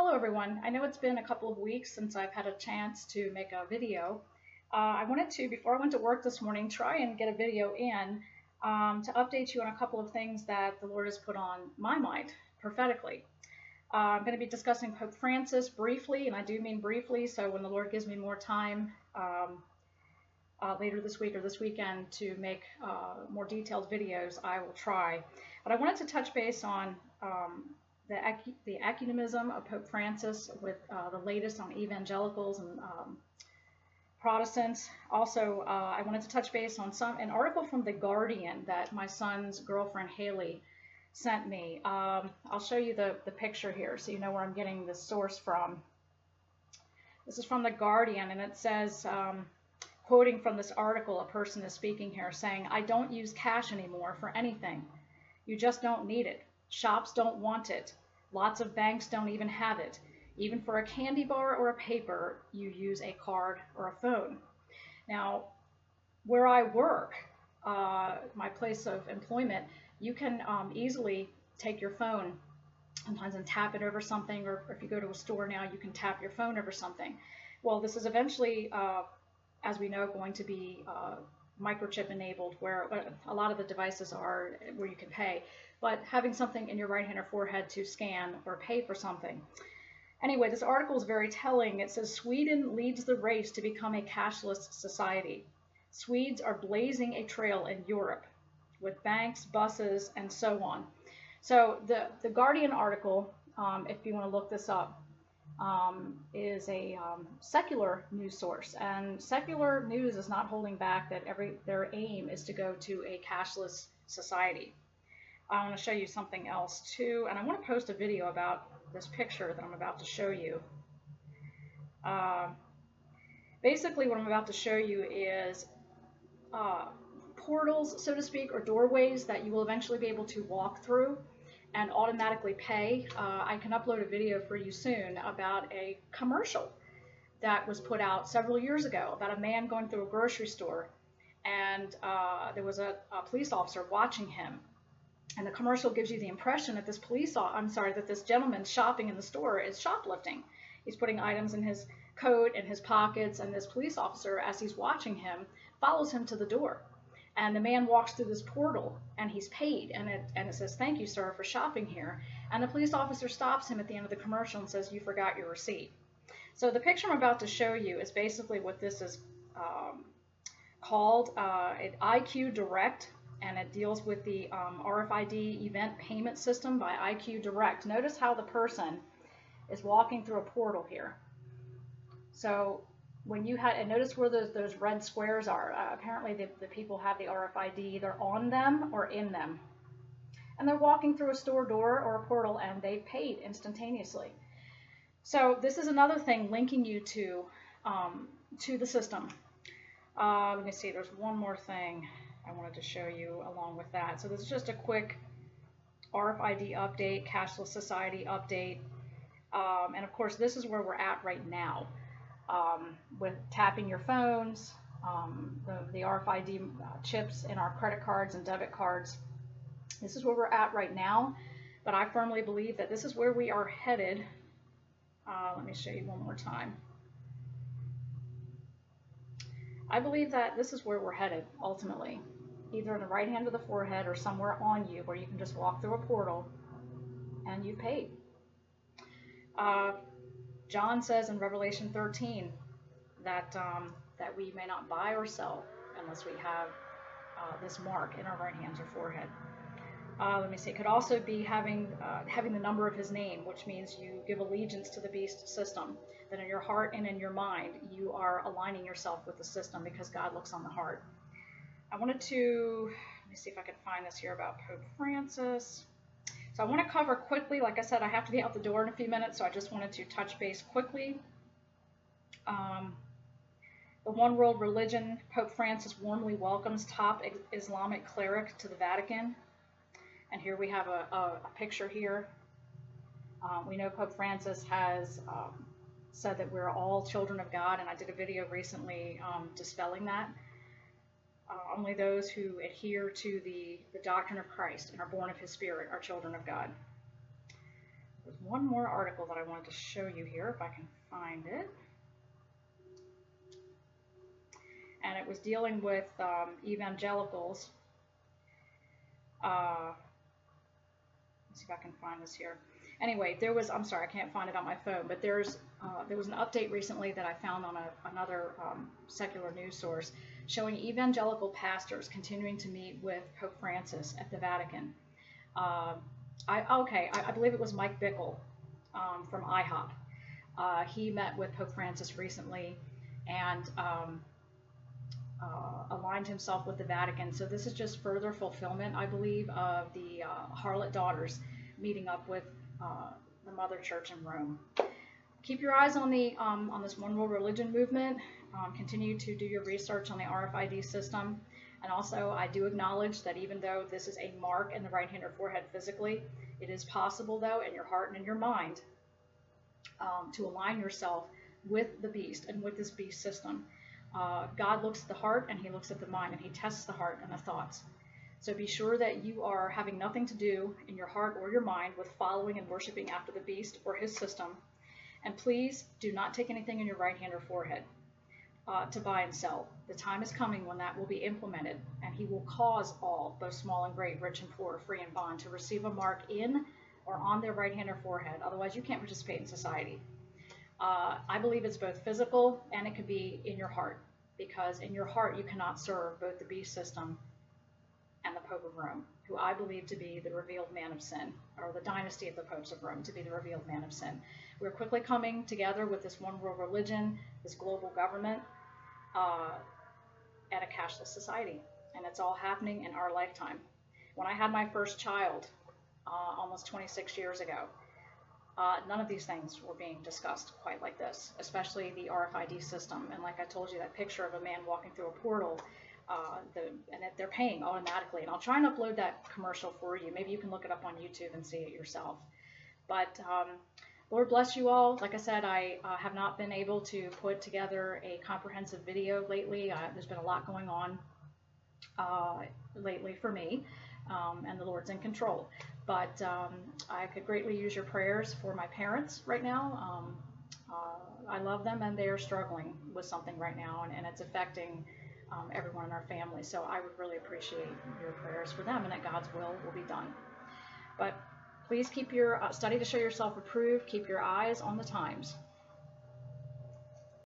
Hello everyone. I know it's been a couple of weeks since I've had a chance to make a video. I wanted to, before I went to work this morning, try and get a video in to update you on a couple of things that the Lord has put on my mind prophetically. I'm going to be discussing Pope Francis briefly, and I do mean briefly, so when the Lord gives me more time later this week or this weekend to make more detailed videos, I will try. But I wanted to touch base on the Ecumenism of Pope Francis with the latest on evangelicals and Protestants. Also, I wanted to touch base on an article from The Guardian that my son's girlfriend Haley sent me. I'll show you the picture here so you know where I'm getting the source from. This is from The Guardian, and it says, quoting from this article, a person is speaking here saying, "I don't use cash anymore for anything. You just don't need it. Shops don't want it. Lots of banks don't even have it. Even for a candy bar or a paper, you use a card or a phone." Now, where I work, my place of employment, you can easily take your phone sometimes and tap it over something, or if you go to a store now, you can tap your phone over something. Well, this is eventually, as we know, going to be microchip enabled, where a lot of the devices are where you can pay, but having something in your right hand or forehead to scan or pay for something. Anyway, this article is very telling. It says Sweden leads the race to become a cashless society. Swedes are blazing a trail in Europe with banks, buses, and so on. So the Guardian article, if you want to look this up, is a secular news source, and secular news is not holding back that their aim is to go to a cashless society. I want to show you something else too, and I want to post a video about this picture that I'm about to show you. Basically what I'm about to show you is portals, so to speak, or doorways that you will eventually be able to walk through and automatically pay. I can upload a video for you soon about a commercial that was put out several years ago about a man going through a grocery store, and there was a police officer watching him. And the commercial gives you the impression that this gentleman shopping in the store is shoplifting. He's putting items in his coat and his pockets, and this police officer, as he's watching him, follows him to the door. And the man walks through this portal, and he's paid, and it says, "Thank you, sir, for shopping here." And the police officer stops him at the end of the commercial and says, "You forgot your receipt." So the picture I'm about to show you is basically what this is called, an IQ Direct, and it deals with the RFID event payment system by IQ Direct. Notice how the person is walking through a portal here. So when you had, and notice where those red squares are. Apparently the people have the RFID either on them or in them. And they're walking through a store door or a portal, and they've paid instantaneously. So this is another thing linking you to the system. Let me see, there's one more thing I wanted to show you along with that. So this is just a quick RFID update, cashless society update. And of course, this is where we're at right now. With tapping your phones, the RFID chips in our credit cards and debit cards. This is where we're at right now, but I firmly believe that this is where we are headed. Let me show you one more time. I believe that this is where we're headed ultimately, either in the right hand of the forehead or somewhere on you where you can just walk through a portal and you paid. John says in Revelation 13 that we may not buy or sell unless we have this mark in our right hands or forehead. Let me see. It could also be having the number of his name, which means you give allegiance to the beast system. That in your heart and in your mind, you are aligning yourself with the system because God looks on the heart. I wanted to, let me see if I can find this here about Pope Francis. So I want to cover quickly, like I said, I have to be out the door in a few minutes, so I just wanted to touch base quickly. The one world religion, Pope Francis warmly welcomes top Islamic cleric to the Vatican. And here we have a picture here. We know Pope Francis has said that we're all children of God, and I did a video recently dispelling that. Only those who adhere to the doctrine of Christ and are born of his Spirit are children of God. There's one more article that I wanted to show you here, if I can find it. And it was dealing with evangelicals. Let's see if I can find this here. Anyway, I'm sorry, I can't find it on my phone, but there was an update recently that I found on another secular news source showing evangelical pastors continuing to meet with Pope Francis at the Vatican. I believe it was Mike Bickle from IHOP. He met with Pope Francis recently and aligned himself with the Vatican. So this is just further fulfillment, I believe, of the harlot daughters meeting up with the Mother Church in Rome. Keep your eyes on this one world religion movement. Continue to do your research on the RFID system. And also, I do acknowledge that even though this is a mark in the right hand or forehead physically, it is possible, though, in your heart and in your mind, to align yourself with the beast and with this beast system. God looks at the heart and he looks at the mind, and he tests the heart and the thoughts. So be sure that you are having nothing to do in your heart or your mind with following and worshiping after the beast or his system. And please do not take anything in your right hand or forehead to buy and sell. The time is coming when that will be implemented, and he will cause all, both small and great, rich and poor, free and bond, to receive a mark in or on their right hand or forehead. Otherwise, you can't participate in society. I believe it's both physical and it could be in your heart, because in your heart you cannot serve both the beast system and the Pope of Rome, who I believe to be the revealed man of sin, or the dynasty of the popes of Rome to be the revealed man of sin. We're quickly coming together with this one world religion, this global government, at a cashless society, and it's all happening in our lifetime. When I had my first child almost 26 years ago, none of these things were being discussed quite like this, especially the RFID system. And like I told you, that picture of a man walking through a portal, and they're paying automatically. And I'll try and upload that commercial for you. Maybe you can look it up on YouTube and see it yourself. But Lord bless you all. Like I said, I have not been able to put together a comprehensive video lately. There's been a lot going on lately for me, and the Lord's in control. But I could greatly use your prayers for my parents right now. I love them, and they are struggling with something right now, and it's affecting everyone in our family. So I would really appreciate your prayers for them, and that God's will be done. But please keep your study to show yourself approved. Keep your eyes on the times.